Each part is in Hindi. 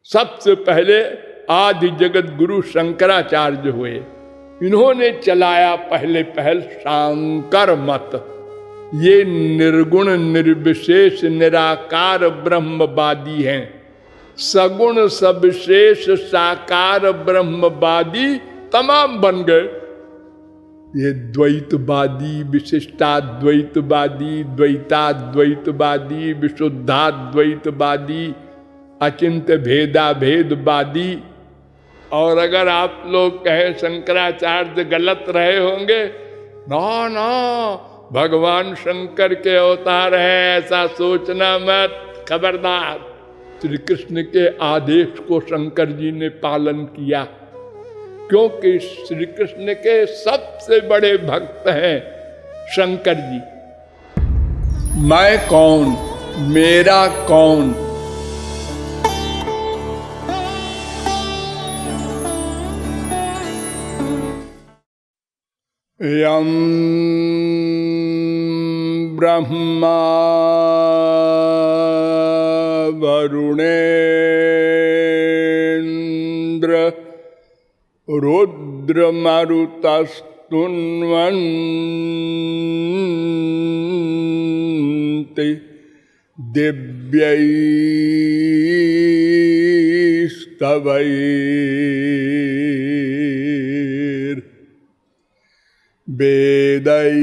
सबसे पहले आदि जगत गुरु शंकराचार्य हुए। इन्होंने चलाया पहले पहल शांकर मत। ये निर्गुण निर्विशेष निराकार ब्रह्मवादी हैं। सगुण सविशेष साकार ब्रह्मवादी तमाम बन गए। ये द्वैतवादी, विशिष्टाद्वैतवादी, द्वैताद्वैतवादी, विशुद्धाद्वैतवादी, अचिंत्य भेदा भेदवादी। और अगर आप लोग कहें शंकराचार्य गलत रहे होंगे, ना ना भगवान शंकर के अवतार है, ऐसा सोचना मत, खबरदार। श्री कृष्ण के आदेश को शंकर जी ने पालन किया, क्योंकि श्री कृष्ण के सबसे बड़े भक्त हैं शंकर जी। मैं कौन, मेरा कौन? यम ब्रह्मा वरुणेन्द्र रुद्रमरुतस्तुन्वन्ति दिव्यैस्तवैर् वेदैः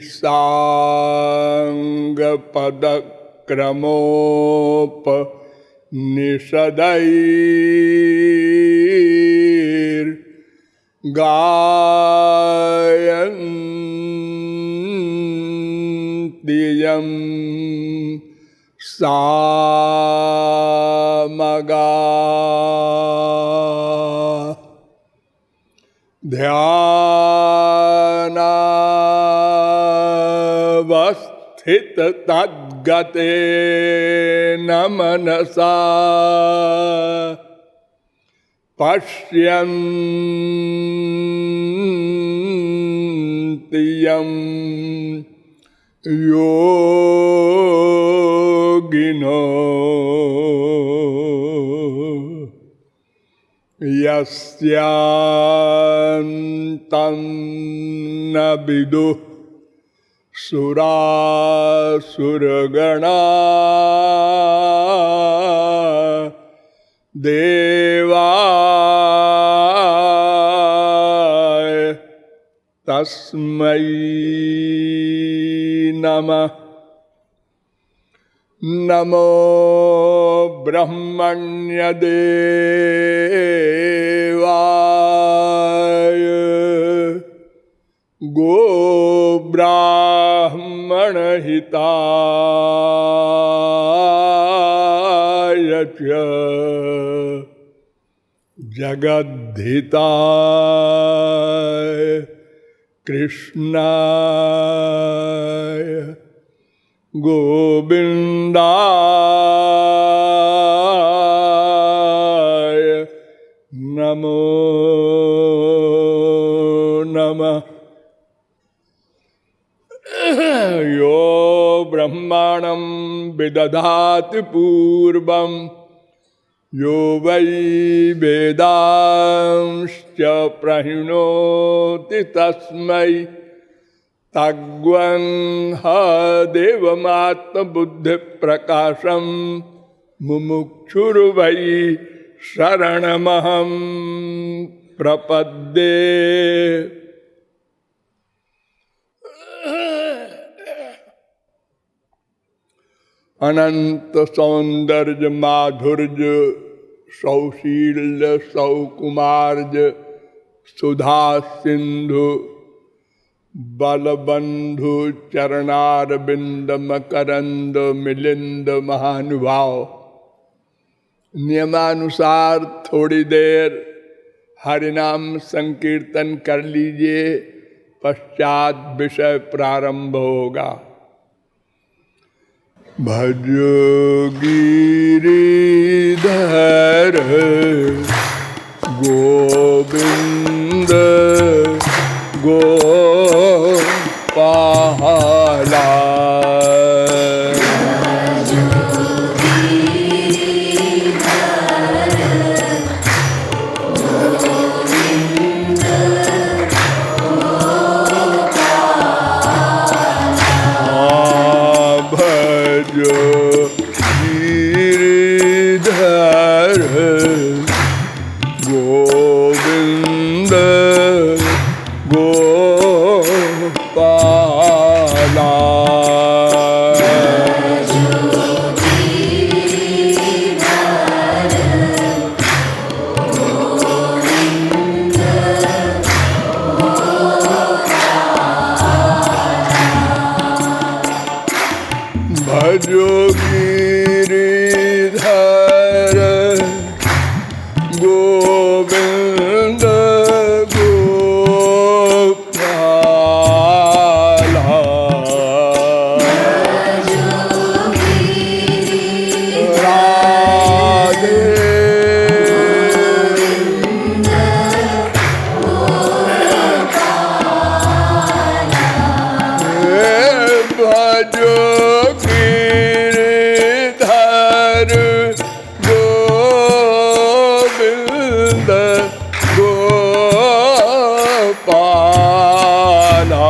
साङ्गपदक्रमोपनिषदैर्गायन्ति यं सामगाः ध्यानावस्थित तद्गतेन मनसा पश्यन्ति यं योगिनो यस्यान्तं न विदुः सुरासुरगणाः देवाय तस्मै नमः। नमो ब्रह्मण्यदेवाय गोब्राह्मणहिताय च जगद्धिताय कृष्णाय गोविन्दाय नमो नमः। यो ब्रह्माणं विदधाति पूर्वं यो वै वेदांश्च प्रहिणोति तस्मै तग्वंह देवमात्मबुद्धिप्रकाशं मुमुक्षुर्वै शरणमहं प्रपद्ये। अनंत सौंदर्य माधुर्य सौशील्य सौकुमार्य सुधा सिंधु बलबंधु चरणारविंद मकरंद मिलिंद महानुभाव। नियमानुसार थोड़ी देर हरिनाम संकीर्तन कर लीजिए, पश्चात विषय प्रारंभ होगा। भज गिरिधर गोविंद गोपाला। गिरिधर गोविंद गोपाला। भजो गिरिधर गोविंद गोपाला। राधे भजो गिरिधर गोविंद गोपाला।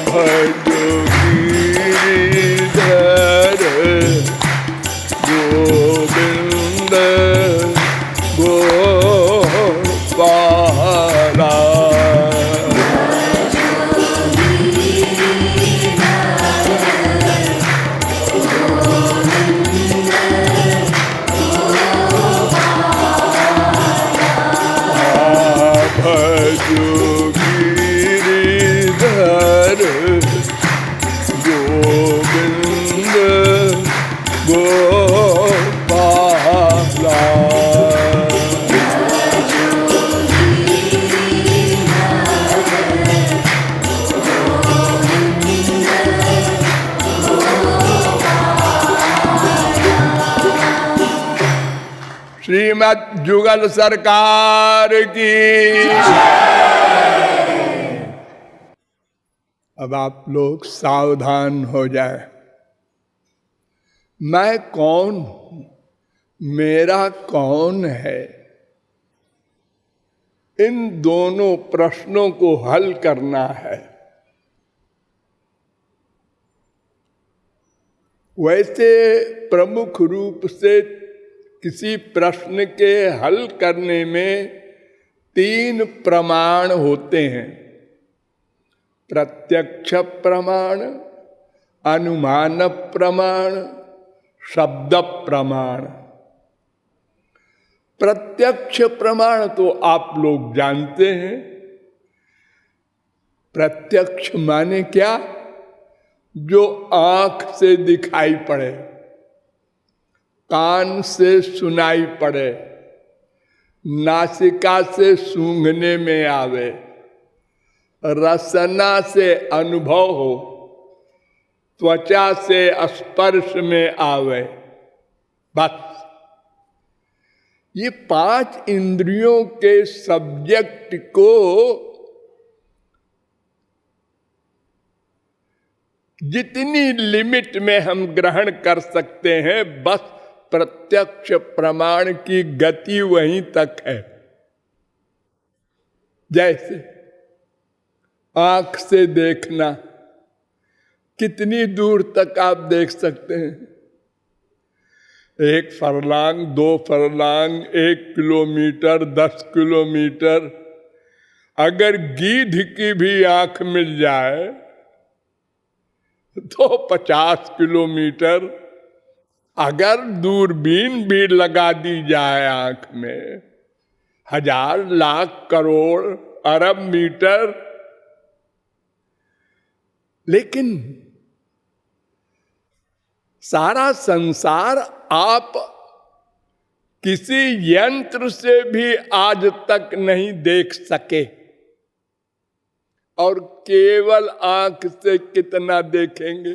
भजो गिरिधर गोविंद गोपाला। भजो गिरिधर गोविंद गोपाला। श्रीमद् जुगल सरकार की। अब आप लोग सावधान हो जाए। मैं कौन हूं, मेरा कौन है, इन दोनों प्रश्नों को हल करना है। वैसे प्रमुख रूप से किसी प्रश्न के हल करने में 3 प्रमाण होते हैं: प्रत्यक्ष प्रमाण, अनुमान प्रमाण, शब्द प्रमाण। प्रत्यक्ष प्रमाण तो आप लोग जानते हैं। प्रत्यक्ष माने क्या? जो आंख से दिखाई पड़े, कान से सुनाई पड़े, नासिका से सूंघने में आवे, रसना से अनुभव हो, त्वचा से स्पर्श में आवे, बस। ये 5 इंद्रियों के सब्जेक्ट को जितनी लिमिट में हम ग्रहण कर सकते हैं, बस प्रत्यक्ष प्रमाण की गति वहीं तक है। जैसे आंख से देखना, कितनी दूर तक आप देख सकते हैं? 1 फरलांग, 2 फरलांग, 1 किलोमीटर, 10 किलोमीटर। अगर गीध की भी आंख मिल जाए तो 50 किलोमीटर। अगर दूरबीन भी लगा दी जाए आंख में, 1000, लाख, करोड़, अरब मीटर, लेकिन सारा संसार आप किसी यंत्र से भी आज तक नहीं देख सके। और केवल आंख से कितना देखेंगे?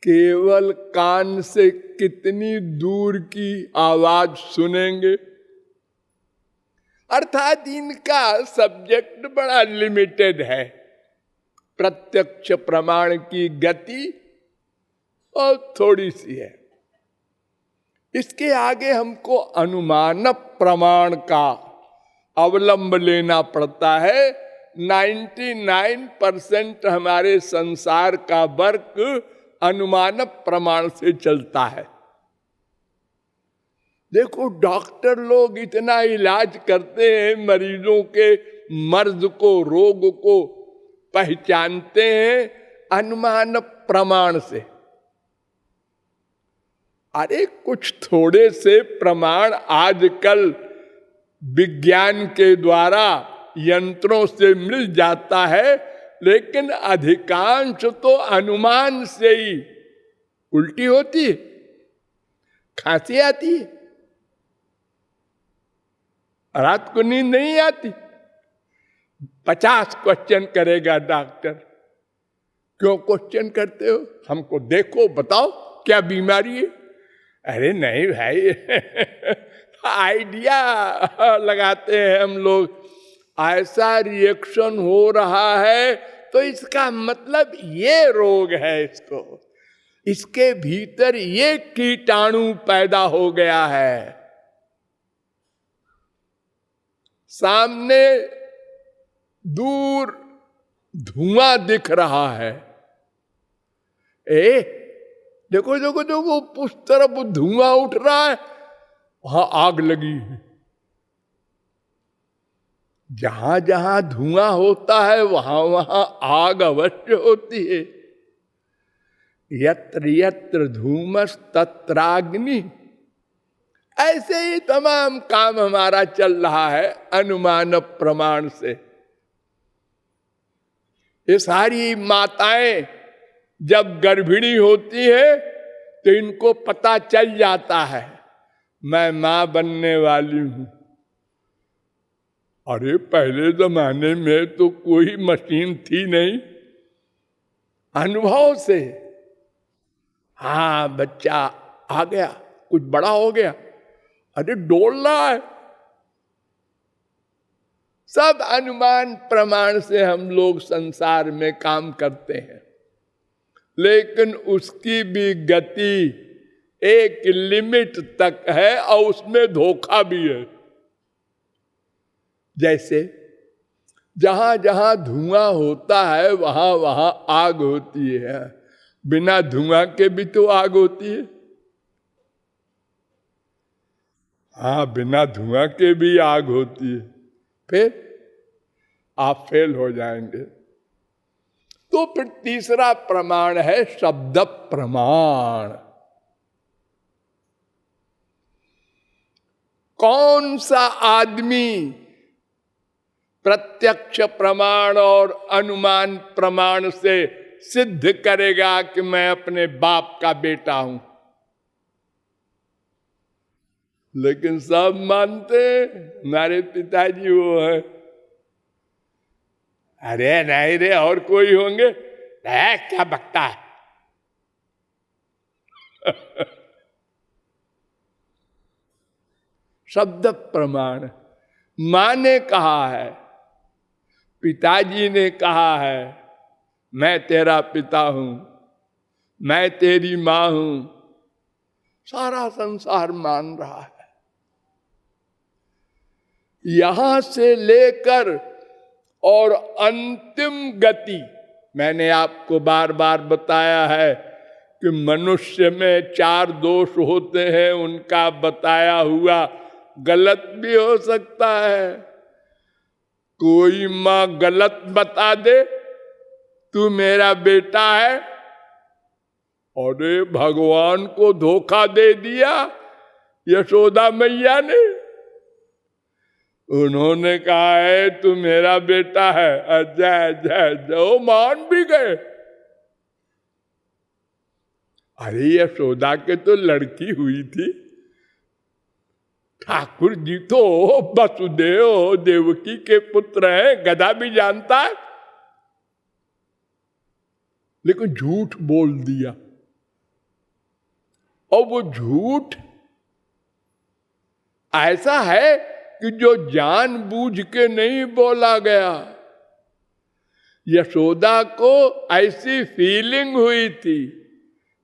केवल कान से कितनी दूर की आवाज सुनेंगे? अर्थात इनका सब्जेक्ट बड़ा लिमिटेड है। प्रत्यक्ष प्रमाण की गति और थोड़ी सी है। इसके आगे हमको अनुमान प्रमाण का अवलंब लेना पड़ता है। 99% हमारे संसार का वर्क अनुमान प्रमाण से चलता है। देखो डॉक्टर लोग इतना इलाज करते हैं, मरीजों के मर्ज को, रोग को पहचानते हैं अनुमान प्रमाण से। अरे कुछ थोड़े से प्रमाण आजकल विज्ञान के द्वारा यंत्रों से मिल जाता है, लेकिन अधिकांश तो अनुमान से ही। उल्टी होती है, खांसी आती है, रात को नींद नहीं आती, 50 क्वेश्चन करेगा डॉक्टर। क्यों क्वेश्चन करते हो? हमको देखो, बताओ क्या बीमारी है। अरे नहीं भाई आइडिया लगाते हैं हम लोग, ऐसा रिएक्शन हो रहा है तो इसका मतलब ये रोग है, इसके भीतर ये कीटाणु पैदा हो गया है। सामने दूर धुआं दिख रहा है, देखो देखो देखो, उस तरफ धुआं उठ रहा है, वहां आग लगी है। जहां जहां धुआं होता है वहां वहां आग अवश्य होती है। यत्र यत्र धूमस तत्राग्नि। ऐसे ही तमाम काम हमारा चल रहा है अनुमान प्रमाण से। ये सारी माताएं जब गर्भिणी होती है तो इनको पता चल जाता है मैं मां बनने वाली हूं। अरे पहले जमाने में तो कोई मशीन थी नहीं, अनुभव से। हाँ बच्चा आ गया, कुछ बड़ा हो गया, अरे डोल रहा है। सब अनुमान प्रमाण से हम लोग संसार में काम करते हैं, लेकिन उसकी भी गति एक लिमिट तक है और उसमें धोखा भी है। जैसे जहां जहां धुआं होता है वहां वहां आग होती है, बिना धुआं के भी तो आग होती है। हाँ बिना धुआं के भी आग होती है, फिर आप फेल हो जाएंगे। तो फिर तीसरा प्रमाण है शब्द प्रमाण। कौन सा आदमी प्रत्यक्ष प्रमाण और अनुमान प्रमाण से सिद्ध करेगा कि मैं अपने बाप का बेटा हूं? लेकिन सब मानते हमारे पिताजी वो है। अरे नहीं रे, और कोई होंगे, क्या बकता है। शब्द प्रमाण। मां ने कहा है, पिताजी ने कहा है मैं तेरा पिता हूं, मैं तेरी मां हूं, सारा संसार मान रहा है। यहां से लेकर और अंतिम गति, मैंने आपको बार बार बताया है कि मनुष्य में 4 दोष होते हैं, उनका बताया हुआ गलत भी हो सकता है। कोई मां गलत बता दे तू मेरा बेटा है, और भगवान को धोखा दे दिया यशोदा मैया ने। उन्होंने कहा है तू मेरा बेटा है, अजय जय जो मान भी गए। अरे यशोदा के तो लड़की हुई थी, ठाकुर जी तो वसुदेव देवकी के पुत्र हैं, गधा भी जानता है, लेकिन झूठ बोल दिया। और वो झूठ ऐसा है कि जो जानबूझ के नहीं बोला गया। यशोदा को ऐसी फीलिंग हुई थी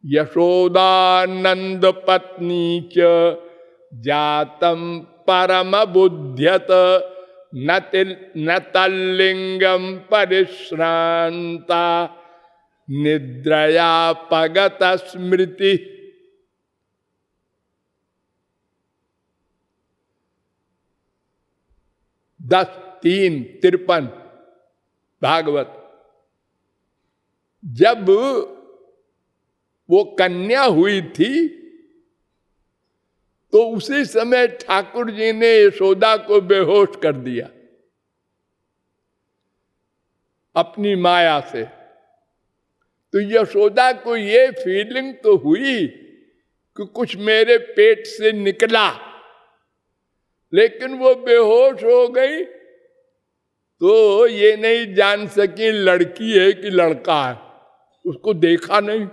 यशोदानंद पत्नी च जातम परम बुद्ध्यत न तल्लिंगम परिश्रांता निद्रया पगत स्मृति। 10:3-53 भागवत। जब वो कन्या हुई थी तो उसी समय ठाकुर जी ने यशोदा को बेहोश कर दिया अपनी माया से। तो यशोदा को ये फीलिंग तो हुई कि कुछ मेरे पेट से निकला, लेकिन वो बेहोश हो गई तो ये नहीं जान सकी लड़की है कि लड़का है, उसको देखा नहीं।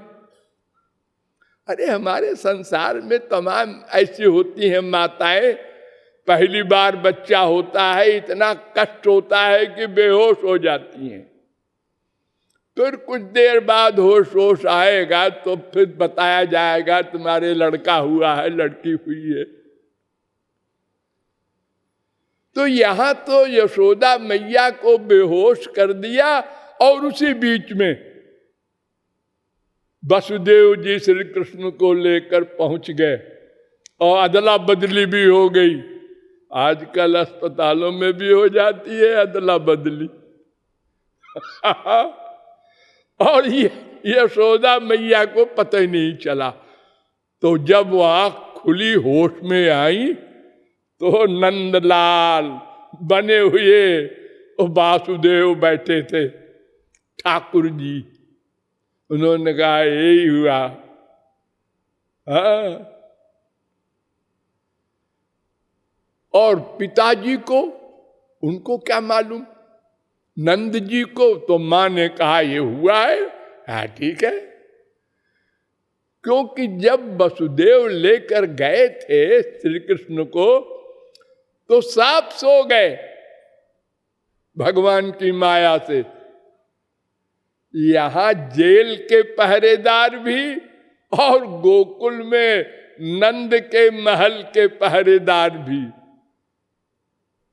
अरे हमारे संसार में तमाम ऐसी होती हैं माताएं, पहली बार बच्चा होता है, इतना कष्ट होता है कि बेहोश हो जाती हैं। फिर कुछ देर बाद होश आएगा तो फिर बताया जाएगा तुम्हारे लड़का हुआ है, लड़की हुई है। तो यहां तो यशोदा मैया को बेहोश कर दिया और उसी बीच में वसुदेव जी श्री कृष्ण को लेकर पहुंच गए और अदला बदली भी हो गई। आजकल अस्पतालों में भी हो जाती है अदला बदली। और ये यशोदा मैया को पता ही नहीं चला। तो जब वो आँख खुली, होश में आई, तो नंदलाल बने हुए वासुदेव बैठे थे, ठाकुर जी। उन्होंने कहा यही हुआ। हाँ। और पिताजी को, उनको क्या मालूम, नंद जी को तो मां ने कहा ये हुआ है, हाँ ठीक है। क्योंकि जब वसुदेव लेकर गए थे श्री कृष्ण को तो साफ सो गए भगवान की माया से। यहां जेल के पहरेदार भी और गोकुल में नंद के महल के पहरेदार भी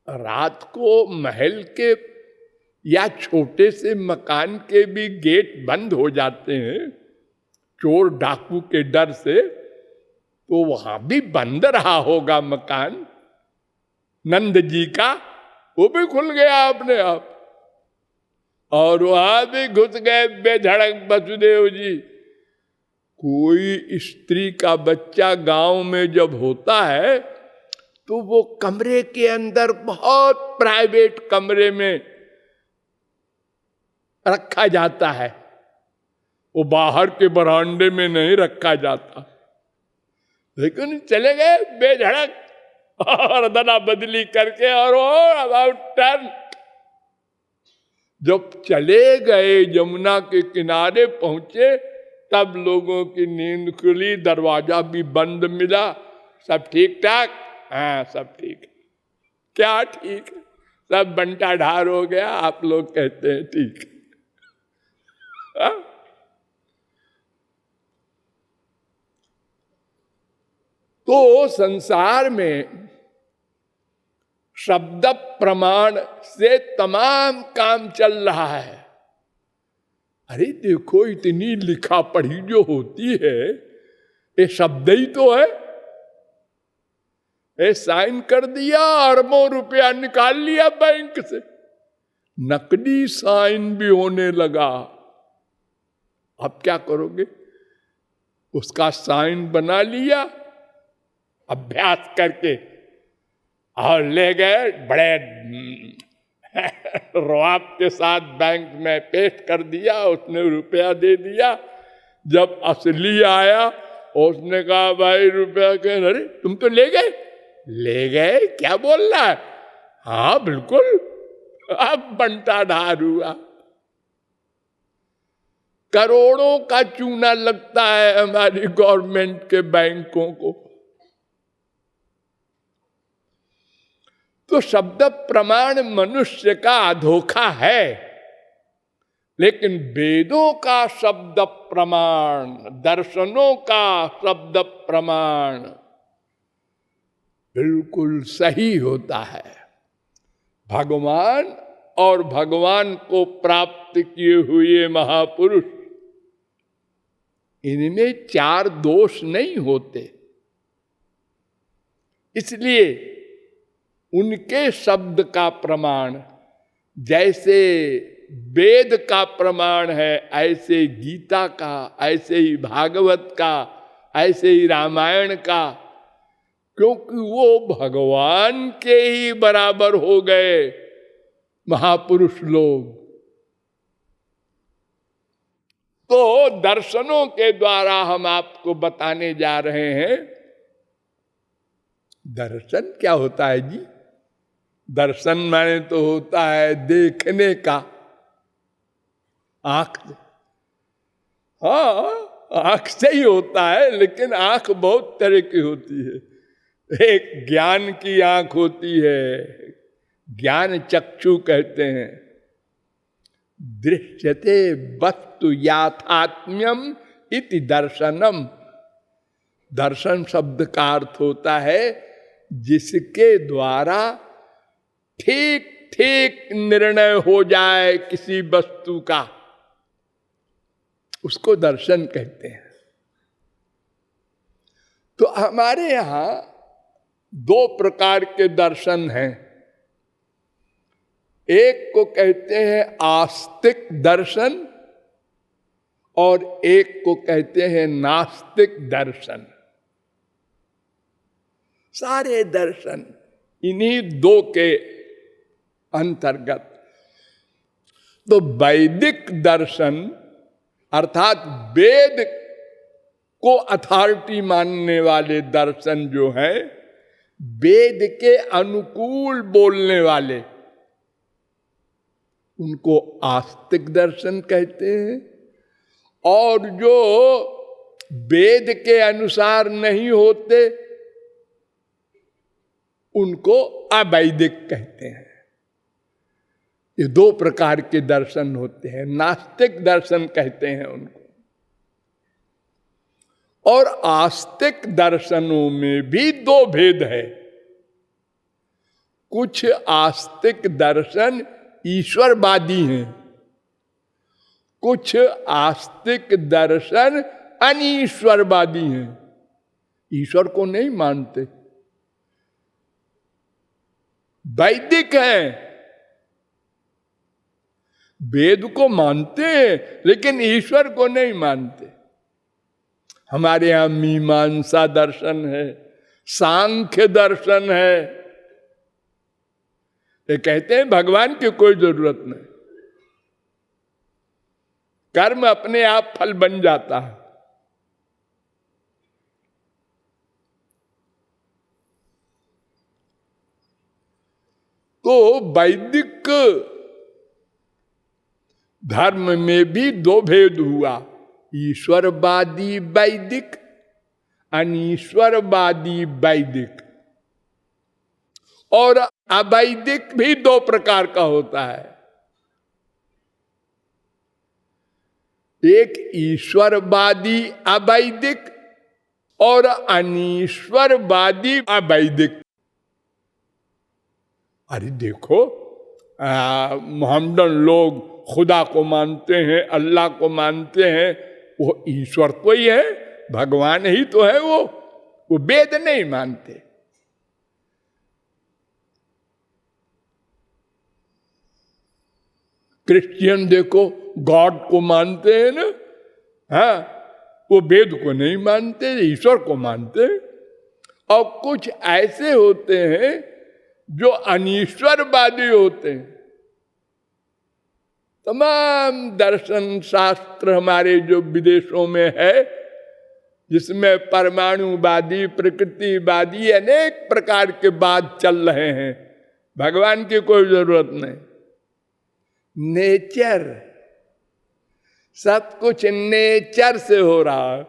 रात को महल के या छोटे से मकान के भी गेट बंद हो जाते हैं चोर डाकू के डर से, तो वहां भी बंद रहा होगा मकान नंद जी का, वो भी खुल गया अपने आप और वहां भी घुस गए बेधड़क वसुदेव जी। कोई स्त्री का बच्चा गांव में जब होता है तो वो कमरे के अंदर बहुत प्राइवेट कमरे में रखा जाता है, वो बाहर के बरामदे में नहीं रखा जाता। लेकिन चले गए बेधड़क और अदला बदली करके और अबाउट टर्न। जब चले गए यमुना के किनारे पहुंचे तब लोगों की नींद खुली, दरवाजा भी बंद मिला। सब ठीक ठाक? हाँ सब ठीक है। क्या ठीक है? सब बंटा ढार हो गया, आप लोग कहते हैं ठीक है। तो संसार में शब्द प्रमाण से तमाम काम चल रहा है। अरे देखो इतनी लिखा पढ़ी जो होती है ये शब्द ही तो है। ये साइन कर दिया, अरबों रुपया निकाल लिया बैंक से, नकदी साइन भी होने लगा। अब क्या करोगे? उसका साइन बना लिया अभ्यास करके और ले गए, बड़े रुआब के साथ बैंक में पेश कर दिया। उसने रुपया दे दिया। जब असली आया उसने कहा भाई रुपया के, अरे तुम तो ले गए? ले गए? क्या बोल रहा है? हाँ बिल्कुल। अब बंटा ढार हुआ। करोड़ों का चूना लगता है हमारी गवर्नमेंट के बैंकों को। तो शब्द प्रमाण मनुष्य का धोखा है। लेकिन वेदों का शब्द प्रमाण, दर्शनों का शब्द प्रमाण बिल्कुल सही होता है। भगवान और भगवान को प्राप्त किए हुए महापुरुष, इनमें चार दोष नहीं होते, इसलिए उनके शब्द का प्रमाण जैसे वेद का प्रमाण है, ऐसे गीता का, ऐसे ही भागवत का, ऐसे ही रामायण का, क्योंकि वो भगवान के ही बराबर हो गए महापुरुष लोग। तो दर्शनों के द्वारा हम आपको बताने जा रहे हैं। दर्शन क्या होता है जी? दर्शन माने तो होता है देखने का, आंख। हाँ, आंख से ही होता है, लेकिन आंख बहुत तरह की होती है। एक ज्ञान की आंख होती है, ज्ञान चक्षु कहते हैं। दृश्यते वस्तु याथात्म्यम इति दर्शनम। दर्शन शब्द का अर्थ होता है जिसके द्वारा ठीक ठीक निर्णय हो जाए किसी वस्तु का, उसको दर्शन कहते हैं। तो हमारे यहां दो प्रकार के दर्शन हैं। एक को कहते हैं आस्तिक दर्शन और एक को कहते हैं नास्तिक दर्शन। सारे दर्शन इन्हीं दो के अंतर्गत। तो वैदिक दर्शन अर्थात वेद को अथॉरिटी मानने वाले दर्शन जो है, वेद के अनुकूल बोलने वाले, उनको आस्तिक दर्शन कहते हैं। और जो वेद के अनुसार नहीं होते, उनको अवैदिक कहते हैं। ये दो प्रकार के दर्शन होते हैं। नास्तिक दर्शन कहते हैं उनको। और आस्तिक दर्शनों में भी दो भेद है। कुछ आस्तिक दर्शन ईश्वरवादी हैं, कुछ आस्तिक दर्शन अनीश्वरवादी हैं, ईश्वर को नहीं मानते। वैदिक हैं, वेद को मानते हैं लेकिन ईश्वर को नहीं मानते। हमारे यहां मीमांसा दर्शन है, सांख्य दर्शन है। ये कहते हैं भगवान की कोई जरूरत नहीं, कर्म अपने आप फल बन जाता है। तो वैदिक धर्म में भी दो भेद हुआ, ईश्वरवादी वैदिक, अनीश्वरवादी वैदिक। और अवैदिक भी दो प्रकार का होता है, एक ईश्वरवादी अवैदिक और अनीश्वरवादी अवैदिक। अरे देखो, मोहम्मदन लोग खुदा को मानते हैं, अल्लाह को मानते हैं, वो ईश्वर तो ही है, भगवान ही तो है। वो वेद नहीं मानते। क्रिश्चियन देखो गॉड को मानते हैं ना, हाँ, वो वेद को नहीं मानते, ईश्वर को मानते। और कुछ ऐसे होते हैं जो अनीश्वरवादी होते हैं। तमाम दर्शन शास्त्र हमारे जो विदेशों में है, जिसमें परमाणुवादी, प्रकृतिवादी, अनेक प्रकार के बात चल रहे हैं, भगवान की कोई जरूरत नहीं। नेचर, सब कुछ नेचर से हो रहा है।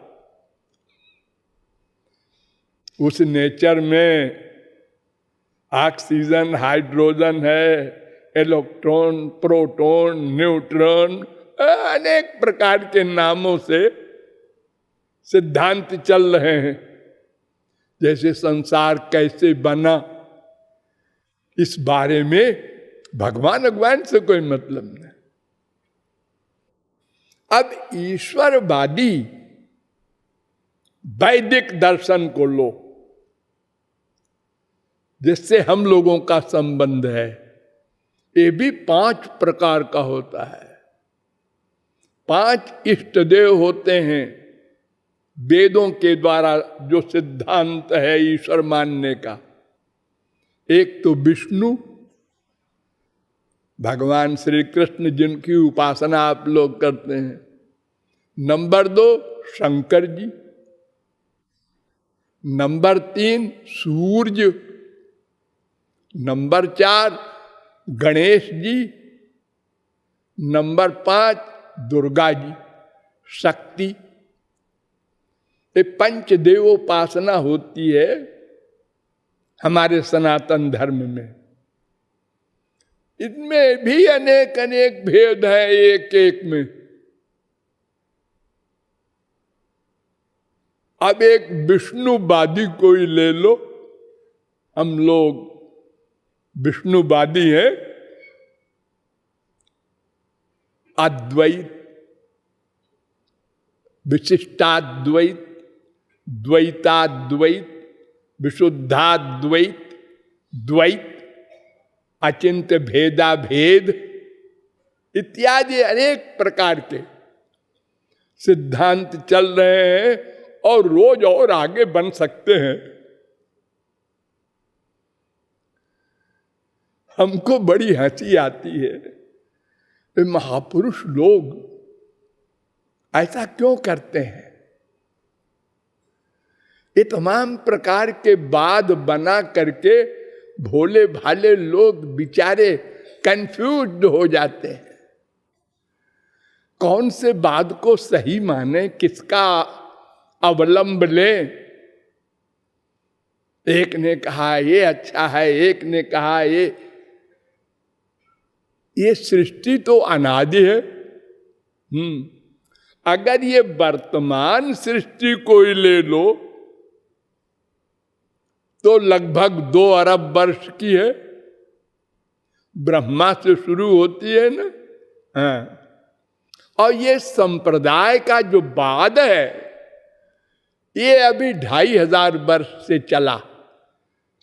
उस नेचर में ऑक्सीजन, हाइड्रोजन है, इलेक्ट्रॉन, प्रोटॉन, न्यूट्रॉन, अनेक प्रकार के नामों से सिद्धांत चल रहे हैं। जैसे संसार कैसे बना, इस बारे में भगवान से कोई मतलब नहीं। अब ईश्वरवादी वैदिक दर्शन को लो, जिससे हम लोगों का संबंध है। ये भी 5 प्रकार का होता है। 5 इष्ट देव होते हैं वेदों के द्वारा, जो सिद्धांत है ईश्वर मानने का। एक तो विष्णु, भगवान श्री कृष्ण जिनकी उपासना आप लोग करते हैं। नंबर 2 शंकर जी। नंबर 3 सूर्य। नंबर 4 गणेश जी। नंबर 5 दुर्गा जी, शक्ति। ये 5 देवोपासना होती है हमारे सनातन धर्म में। इनमें भी अनेक अनेक भेद है एक एक में। अब एक विष्णुवादी कोई ले लो, हम लोग विष्णुवादी हैं। अद्वैत, विशिष्टाद्वैत, द्वैताद्वैत, विशुद्धाद्वैत, द्वैत, अचिंत्य भेदा भेद इत्यादि अनेक प्रकार के सिद्धांत चल रहे हैं और रोज और आगे बन सकते हैं। हमको बड़ी हंसी आती है, महापुरुष लोग ऐसा क्यों करते हैं? ये तमाम प्रकार के वाद बना करके भोले भाले लोग बेचारे कंफ्यूज्ड हो जाते हैं। कौन से वाद को सही माने, किसका अवलंब लें? एक ने कहा ये अच्छा है, एक ने कहा ये सृष्टि तो अनादि है। अगर ये वर्तमान सृष्टि कोई ले लो तो लगभग 2 अरब वर्ष की है। ब्रह्मा से शुरू होती है ना। हाँ। और ये संप्रदाय का जो वाद है ये अभी 2500 वर्ष से चला।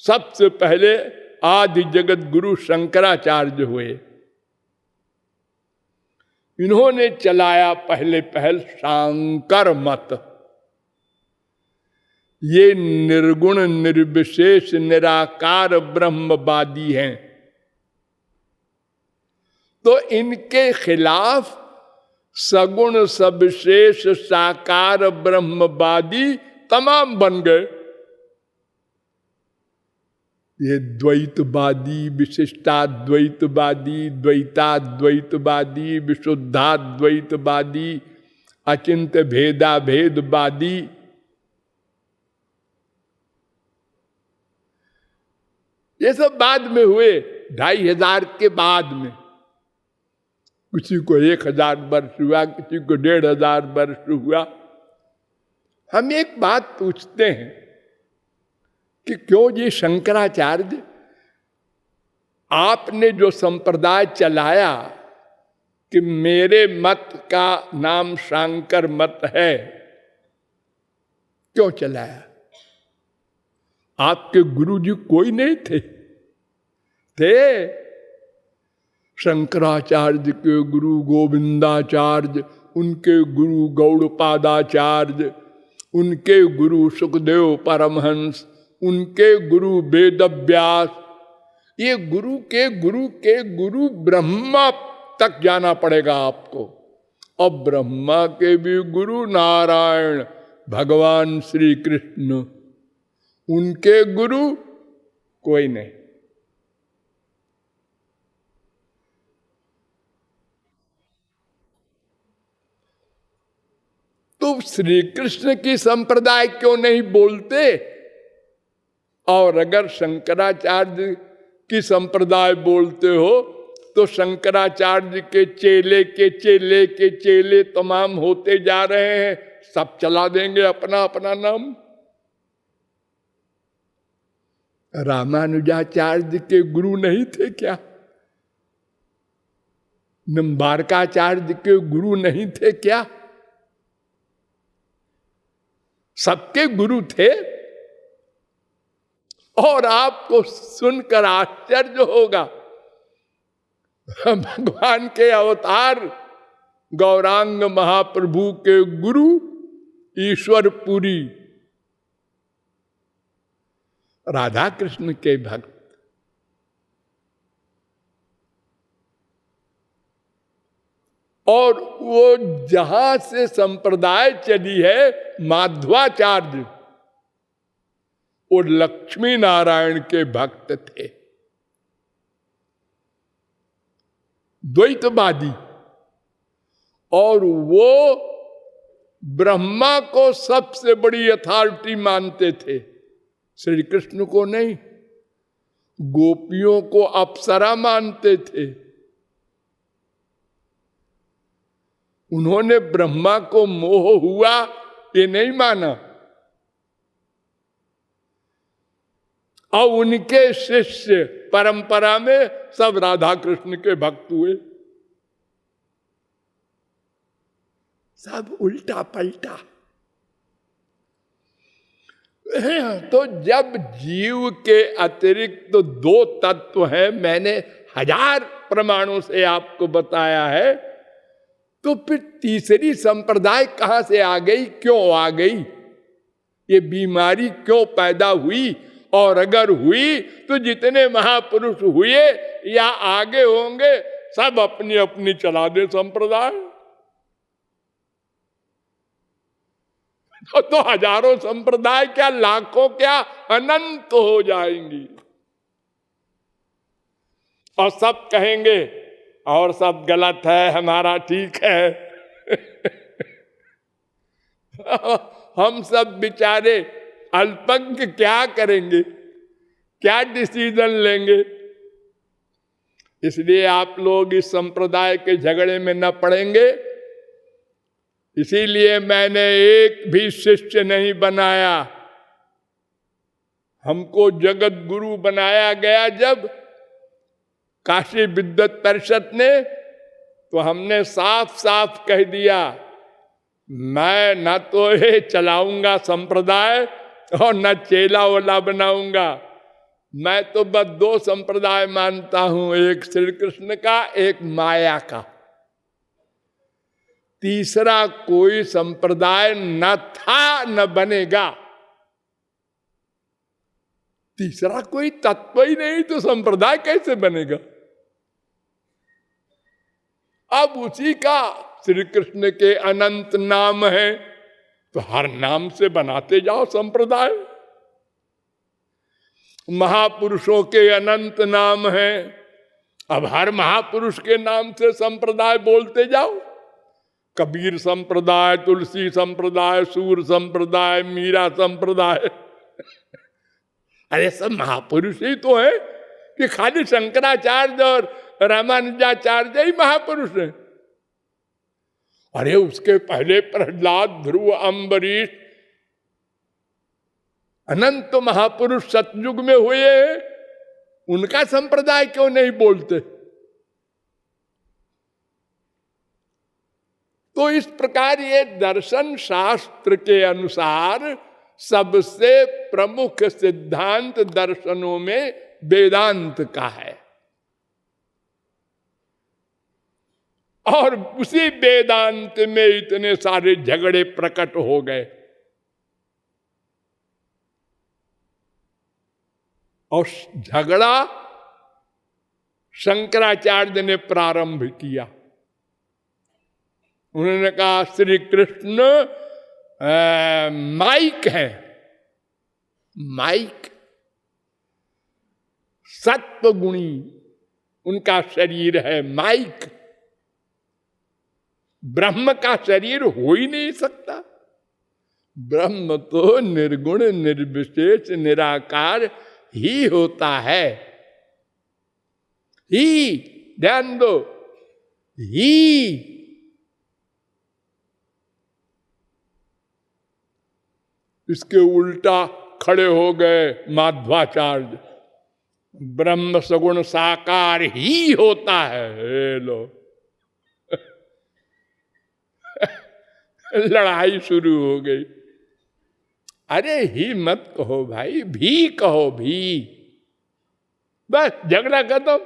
सबसे पहले आदि जगत गुरु शंकराचार्य हुए। इन्होंने चलाया पहले शांकर मत। ये निर्गुण निर्विशेष निराकार ब्रह्मवादी हैं। तो इनके खिलाफ सगुण सविशेष साकार ब्रह्मवादी तमाम बन गए। ये द्वैतवादी, विशिष्टाद्वैतवादी, द्वैताद्वैतवादी, विशुद्धाद्वैतवादी, अचिंत्य भेदा भेदवादी, ये सब बाद में हुए। 2500 के बाद में किसी को 1000 वर्ष हुआ, किसी को 1500 वर्ष हुआ। हम एक बात पूछते हैं कि क्यों जी शंकराचार्य, आपने जो संप्रदाय चलाया कि मेरे मत का नाम शांकर मत है, क्यों चलाया? आपके गुरुजी कोई नहीं थे? शंकराचार्य के गुरु गोविंदाचार्य, उनके गुरु गौड़पादाचार्य, उनके गुरु सुखदेव परमहंस, उनके गुरु वेदव्यास। ये गुरु के गुरु के गुरु ब्रह्मा तक जाना पड़ेगा आपको। और ब्रह्मा के भी गुरु नारायण भगवान श्री कृष्ण, उनके गुरु कोई नहीं। तो श्री कृष्ण की संप्रदाय क्यों नहीं बोलते? और अगर शंकराचार्य की संप्रदाय बोलते हो तो शंकराचार्य के चेले के चेले के चेले तमाम होते जा रहे हैं, सब चला देंगे अपना अपना नाम। रामानुजाचार्य के गुरु नहीं थे क्या? निम्बारकाचार्य के गुरु नहीं थे क्या? सबके गुरु थे। और आपको सुनकर आश्चर्य होगा, भगवान के अवतार गौरांग महाप्रभु के गुरु ईश्वरपुरी राधा कृष्ण के भक्त, और वो जहां से संप्रदाय चली है माध्वाचार्य, वो लक्ष्मी नारायण के भक्त थे, द्वैतवादी। और वो ब्रह्मा को सबसे बड़ी अथॉरिटी मानते थे, श्री कृष्ण को नहीं। गोपियों को अप्सरा मानते थे। उन्होंने ब्रह्मा को मोह हुआ ये नहीं माना। और उनके शिष्य परंपरा में सब राधा कृष्ण के भक्त हुए। सब उल्टा पलटा। तो जब जीव के अतिरिक्त तो दो तत्व हैं, मैंने 1000 प्रमाणों से आपको बताया है, तो फिर तीसरी संप्रदाय कहां से आ गई, क्यों आ गई, ये बीमारी क्यों पैदा हुई? और अगर हुई तो जितने महापुरुष हुए या आगे होंगे सब अपनी अपनी चला दे संप्रदाय। तो हजारों संप्रदाय क्या, लाखों क्या, अनंत हो जाएंगी। और सब कहेंगे और सब गलत है, हमारा ठीक है। हम सब बेचारे अल्पज्ञ क्या करेंगे, क्या डिसीजन लेंगे? इसलिए आप लोग इस संप्रदाय के झगड़े में न पड़ेंगे। इसीलिए मैंने एक भी शिष्य नहीं बनाया। हमको जगत गुरु बनाया गया जब काशी विद्वत परिषद ने, तो हमने साफ साफ कह दिया, मैं न तो ये चलाऊंगा संप्रदाय और न चेला वाला बनाऊंगा। मैं तो बस 2 संप्रदाय मानता हूं, एक श्री कृष्ण का, एक माया का। तीसरा कोई संप्रदाय न था न बनेगा। तीसरा कोई तत्व ही नहीं तो संप्रदाय कैसे बनेगा? अब उसी का श्री कृष्ण के अनंत नाम है, तो हर नाम से बनाते जाओ संप्रदाय। महापुरुषों के अनंत नाम है, अब हर महापुरुष के नाम से संप्रदाय बोलते जाओ। कबीर संप्रदाय, तुलसी संप्रदाय, सूर संप्रदाय, मीरा संप्रदाय। अरे सब महापुरुष ही तो है कि खाली शंकराचार्य और रामानुजाचार्य ही महापुरुष है? अरे उसके पहले प्रहलाद, ध्रुव, अम्बरीश, अनंत महापुरुष सतयुग में हुए, उनका संप्रदाय क्यों नहीं बोलते? तो इस प्रकार ये दर्शन शास्त्र के अनुसार सबसे प्रमुख सिद्धांत दर्शनों में वेदांत का है। और उसी वेदांत में इतने सारे झगड़े प्रकट हो गए। और झगड़ा शंकराचार्य ने प्रारंभ किया। उन्होंने कहा श्री कृष्ण माइक है, माइक सत्व गुणी उनका शरीर है, माइक। ब्रह्म का शरीर हो ही नहीं सकता। ब्रह्म तो निर्गुण निर्विशेष निराकार ही होता है, ही ध्यान दो, ही। इसके उल्टा खड़े हो गए माध्वाचार्य, ब्रह्म सगुण साकार ही होता है। हे लो लड़ाई शुरू हो गई। अरे ही मत कहो भाई, भी कहो, भी। बस झगड़ा खत्म।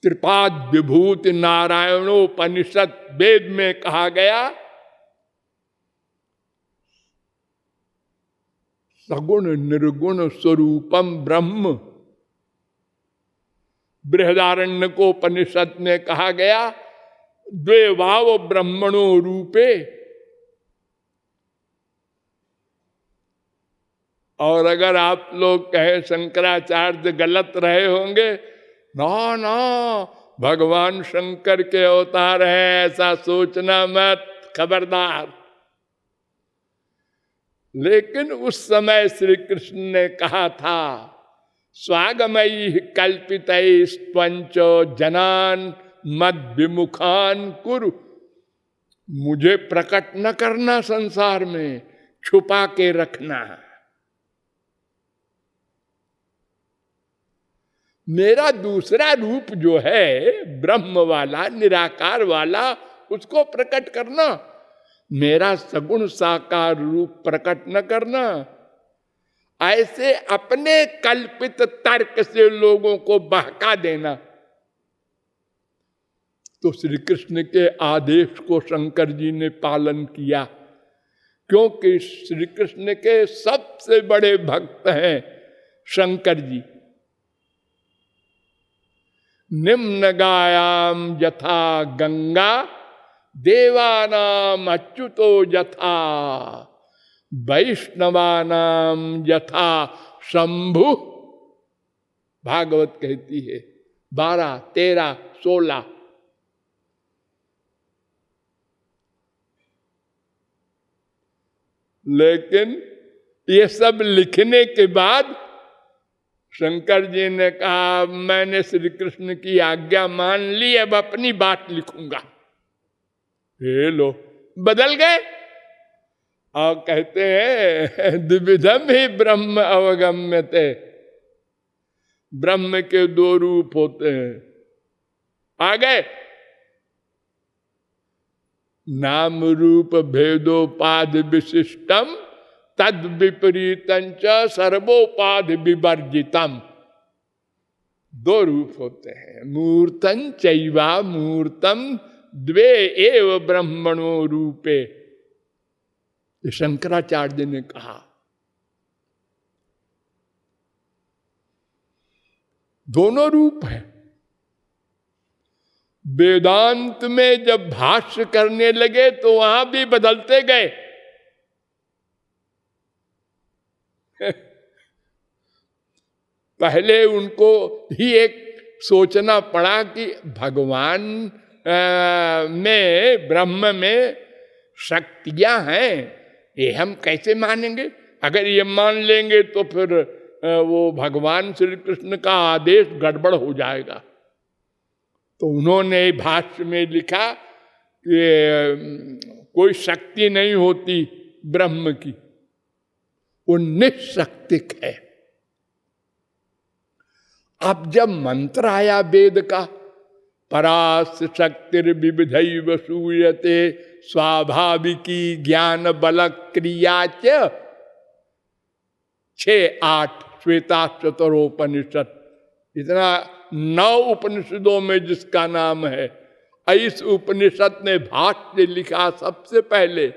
त्रिपाद विभूति नारायणोपनिषद वेद में कहा गया, सगुण निर्गुण स्वरूपम ब्रह्म। बृहदारण्यकोपनिषद में कहा गया, द्वे भाव ब्रह्मणो रूपे। और अगर आप लोग कहे शंकराचार्य गलत रहे होंगे, ना ना भगवान शंकर के अवतार है, ऐसा सोचना मत, खबरदार। लेकिन उस समय श्री कृष्ण ने कहा था, स्वागमयी कल्पितैस्त्वंचो जनान मद विमुखान कुरु। मुझे प्रकट न करना, संसार में छुपा के रखना। मेरा दूसरा रूप जो है ब्रह्म वाला, निराकार वाला, उसको प्रकट करना, मेरा सगुण साकार रूप प्रकट न करना। ऐसे अपने कल्पित तर्क से लोगों को बहका देना। तो श्री कृष्ण के आदेश को शंकर जी ने पालन किया, क्योंकि श्री कृष्ण के सबसे बड़े भक्त हैं शंकर जी। निम्न गायाम यथा गंगा देवानाम अच्युतो यथा, वैष्णवानाम यथा शंभु। भागवत कहती है 12, 13, 16। लेकिन ये सब लिखने के बाद शंकर जी ने कहा, मैंने श्री कृष्ण की आज्ञा मान ली, अब अपनी बात लिखूंगा। ये लो, बदल गए और कहते हैं द्विविधम ही ब्रह्म अवगम्यते। ब्रह्म के दो रूप होते हैं। आ गए, नाम रूप भेदोपाधि विशिष्टम तद विपरीतंच सर्वोपाधि विवर्जितम। दो रूप होते हैं, मूर्तं चैवा मूर्तम द्वे एव ब्रह्मणो रूपे। शंकराचार्य ने कहा। दोनों रूप है। वेदांत में जब भाष्य करने लगे तो वहां भी बदलते गए। पहले उनको ही एक सोचना पड़ा कि भगवान में, ब्रह्म में शक्तियां हैं, ये हम कैसे मानेंगे? अगर ये मान लेंगे तो फिर वो भगवान श्री कृष्ण का आदेश गड़बड़ हो जाएगा। तो उन्होंने भाष्य में लिखा कि कोई शक्ति नहीं होती ब्रह्म की, वो निःशक्तिक है। अब जब मंत्र आया वेद का, परास शक्तिर्विविधैव सूयते स्वाभाविकी ज्ञान बल क्रिया च 6-8 श्वेताश्वतरोपनिषद, इतना 9 उपनिषदों में जिसका नाम है। इस उपनिषद ने भाष्य लिखा सबसे पहले।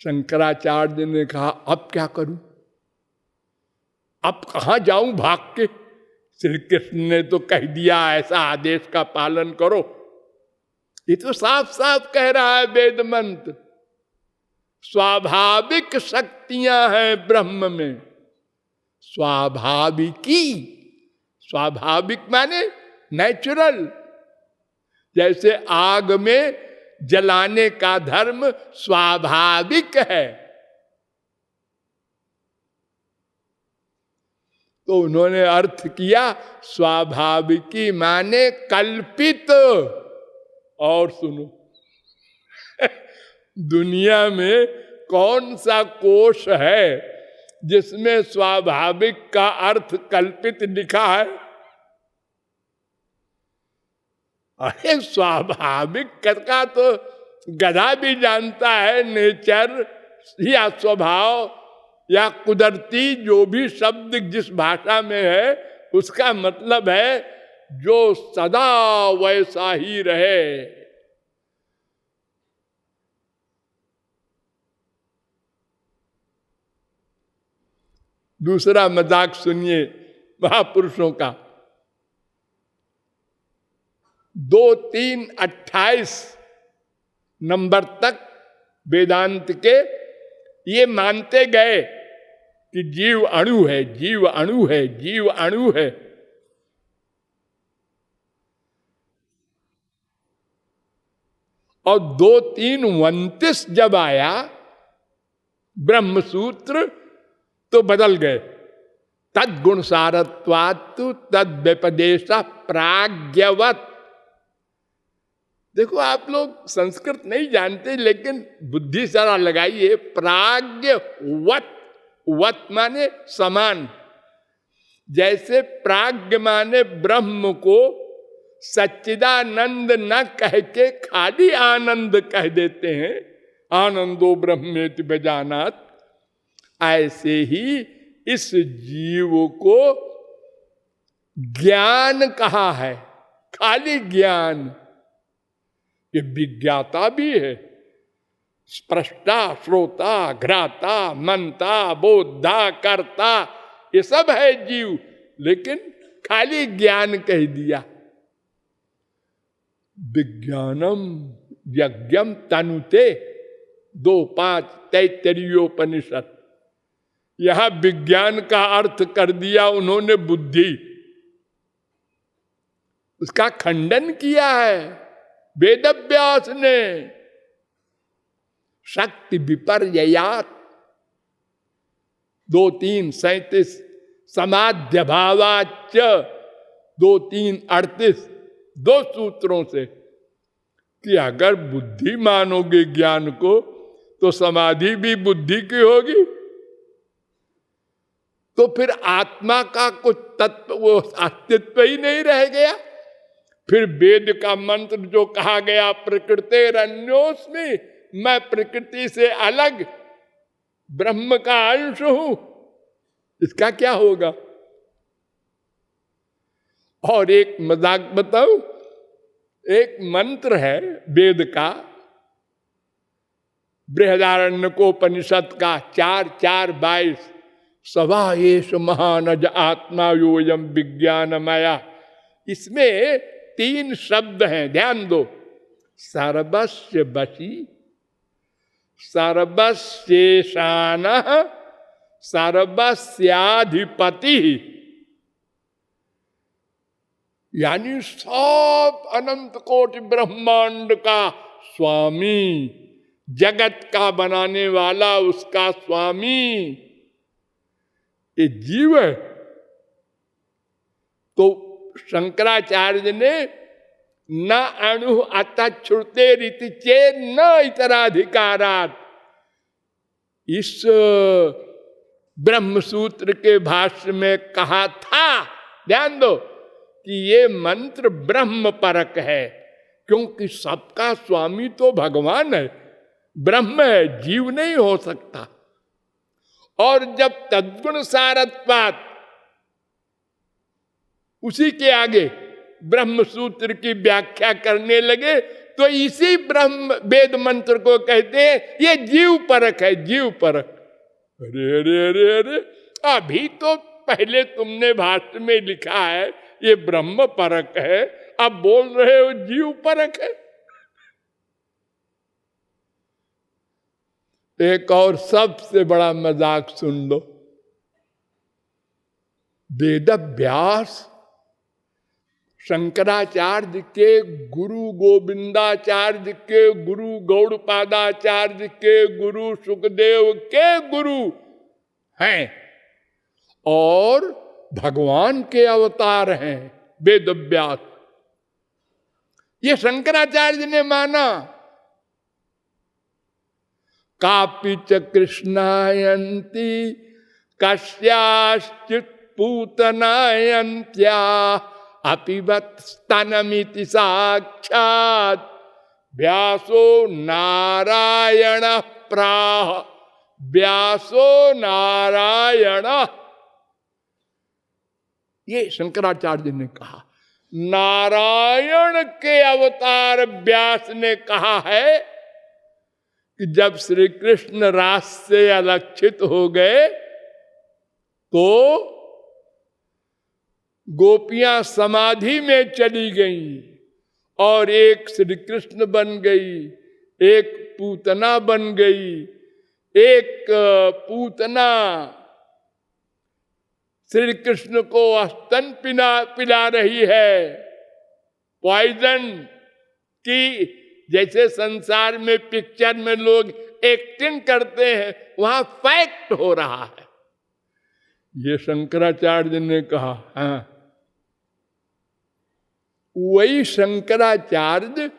शंकराचार्य ने कहा, अब क्या करूं, अब कहां जाऊं भाग के? श्री कृष्ण ने तो कह दिया ऐसा आदेश का पालन करो। ये तो साफ साफ कह रहा है वेद मंत्र। स्वाभाविक शक्तियां हैं ब्रह्म में, स्वाभाविकी। स्वाभाविक माने नेचुरल। जैसे आग में जलाने का धर्म स्वाभाविक है, तो तो उन्होंने अर्थ किया स्वाभाविकी माने कल्पित। और सुनो, दुनिया में कौन सा कोश है जिसमें स्वाभाविक का अर्थ कल्पित लिखा है? अरे स्वाभाविक का तो गधा भी जानता है, नेचर या स्वभाव या कुदरती, जो भी शब्द जिस भाषा में है उसका मतलब है जो सदा वैसा ही रहे। दूसरा मजाक सुनिए महापुरुषों का। 2-3-28 नंबर तक वेदांत के ये मानते गए कि जीव अणु है, जीव अणु है, जीव अणु है। और 2-3-29 जब आया ब्रह्मसूत्र तो बदल गए। तद्गुण सारत्वात्तु तद व्यपदेश प्राज्ञवत। देखो आप लोग संस्कृत नहीं जानते, लेकिन बुद्धि जरा लगाइए। प्राज्ञवत, वत माने समान। जैसे प्राज्ञ माने ब्रह्म को सच्चिदानंद न कह के खाली आनंद कह देते हैं, आनंदो ब्रह्मेति बेजानात, ऐसे ही इस जीव को ज्ञान कहा है, खाली ज्ञान। ये विज्ञाता भी है, स्प्रष्टा, श्रोता, घ्राता, मनता, बोधा, कर्ता, ये सब है जीव, लेकिन खाली ज्ञान कह दिया। विज्ञानम यज्ञम तनुते 2-5 तैत्तरीयोपनिषद। यहां विज्ञान का अर्थ कर दिया उन्होंने बुद्धि, उसका खंडन किया है वेदव्यास ने। शक्ति विपर्ययात 2-3-37 समाध्य भावाच 2-3-38 2 सूत्रों से कि अगर बुद्धि मानोगे ज्ञान को तो समाधि भी बुद्धि की होगी, तो फिर आत्मा का कुछ तत्व, वो अस्तित्व ही नहीं रह गया। फिर वेद का मंत्र जो कहा गया प्रकृतिरन्योस्मि, मैं प्रकृति से अलग ब्रह्म का अंश हूं, इसका क्या होगा? और एक मजाक बताऊं, एक मंत्र है वेद का, बृहदारण्यकोपनिषद का 4-4-22, सवा एष महानज आत्मा योयम विज्ञानमया। इसमें 3 शब्द हैं, ध्यान दो। सर्वस्य वशी, सर्वशेषान, सर्वस्याधिपति। यानी सब अनंत कोटि ब्रह्मांड का स्वामी, जगत का बनाने वाला उसका स्वामी ये जीव है। तो शंकराचार्य ने न अणु अतच्छ्रुते रीति चेत न इतराधिकारात, इस ब्रह्मसूत्र के भाष्य में कहा था, ध्यान दो, कि ये मंत्र ब्रह्म परक है, क्योंकि सबका स्वामी तो भगवान है, ब्रह्म है, जीव नहीं हो सकता। और जब तद्गुण सारत्वात्, उसी के आगे ब्रह्म सूत्र की व्याख्या करने लगे तो इसी ब्रह्म वेद मंत्र को कहते हैं ये जीव परक है, जीव परक। अरे अरे अरे अरे, अभी तो पहले तुमने भाष्य में लिखा है ये ब्रह्म परक है, अब बोल रहे हो जीव परक है। एक और सबसे बड़ा मजाक सुन लो। वेदव्यास शंकराचार्य के गुरु, गोविंदाचार्य के गुरु, गौड़पादाचार्य के गुरु, सुखदेव के गुरु हैं, और भगवान के अवतार हैं वेद व्यास। ये शंकराचार्य ने माना। कापि च कृष्णायन्ति कस्याश्चित् पूतनायन्त्या अपिबत स्तनमिति साक्षात् व्यासो नारायण प्राह। व्यासो नारायण, ये शंकराचार्य ने कहा। नारायण के अवतार व्यास ने कहा है कि जब श्री कृष्ण रास से अलक्षित हो गए तो गोपियां समाधि में चली गईं और एक श्री कृष्ण बन गई, एक पूतना बन गई। एक पूतना श्री कृष्ण को स्तन पिला रही है, पॉइजन की। जैसे संसार में पिक्चर में लोग एक्टिंग करते हैं, वहां फैक्ट हो रहा है। ये शंकराचार्य ने कहा। हाँ, वही शंकराचार्य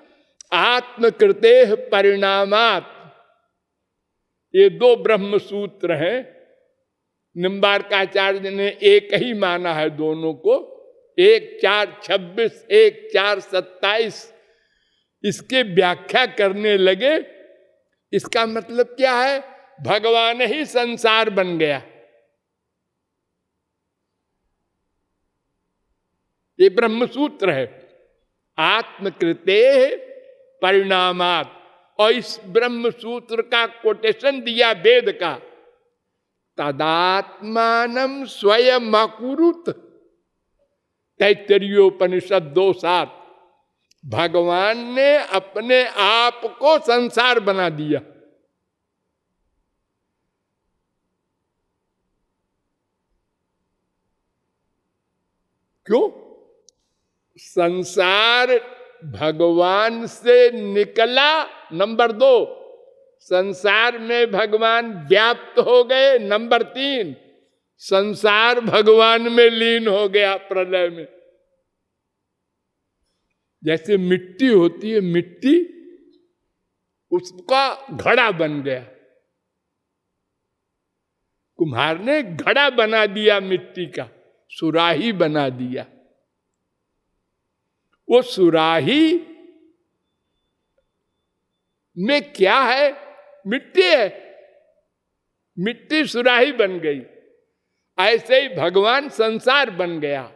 आत्मकृते परिणामात्, ये दो ब्रह्म सूत्र हैं। निम्बार्काचार्य ने एक ही माना है दोनों को, 1:4:26, 1:4:27। इसके व्याख्या करने लगे। इसका मतलब क्या है? भगवान ही संसार बन गया। ये ब्रह्म सूत्र है, आत्मकृते परिणामात्। और इस ब्रह्म सूत्र का कोटेशन दिया वेद का, तदात्मानं स्वयं अकुरुत। तैत्तरीयोपनिषद 2:7। भगवान ने अपने आप को संसार बना दिया। क्यों? संसार भगवान से निकला। नंबर 2, संसार में भगवान व्याप्त हो गए। नंबर 3, संसार भगवान में लीन हो गया प्रलय में। जैसे मिट्टी होती है, मिट्टी उसका घड़ा बन गया। कुम्हार ने घड़ा बना दिया मिट्टी का, सुराही बना दिया। वो सुराही में क्या है? मिट्टी है, मिट्टी सुराही बन गई। ऐसे ही भगवान संसार बन गया।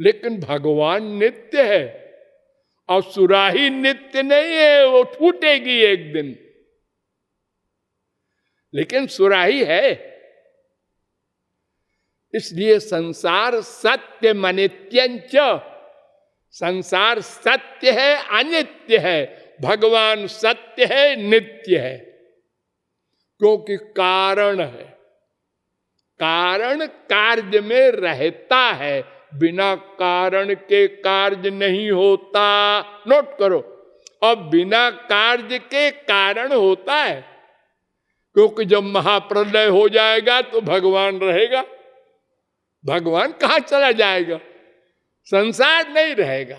लेकिन भगवान नित्य है और सुराही नित्य नहीं है, वो टूटेगी एक दिन। लेकिन सुराही है। इसलिए संसार सत्य मनित्यंच, संसार सत्य है, अनित्य है। भगवान सत्य है, नित्य है। क्योंकि कारण है, कारण कार्य में रहता है, बिना कारण के कार्य नहीं होता। नोट करो। और बिना कार्य के कारण होता है। क्योंकि जब महाप्रलय हो जाएगा तो भगवान रहेगा। भगवान कहां चला जाएगा? संसार नहीं रहेगा।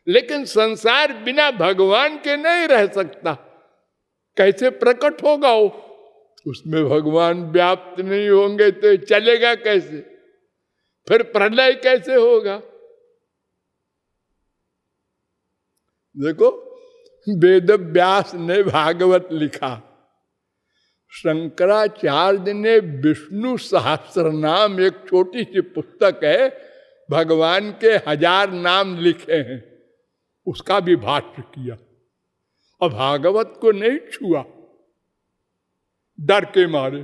लेकिन संसार बिना भगवान के नहीं रह सकता। कैसे प्रकट होगा वो? उसमें भगवान व्याप्त नहीं होंगे तो चलेगा कैसे? फिर प्रलय कैसे होगा? देखो, वेद व्यास ने भागवत लिखा, शंकराचार्य ने विष्णु सहस्रनाम, एक छोटी सी पुस्तक है, भगवान के 1000 नाम लिखे हैं, उसका भी भाष्य किया। और भागवत को नहीं छुआ डर के मारे।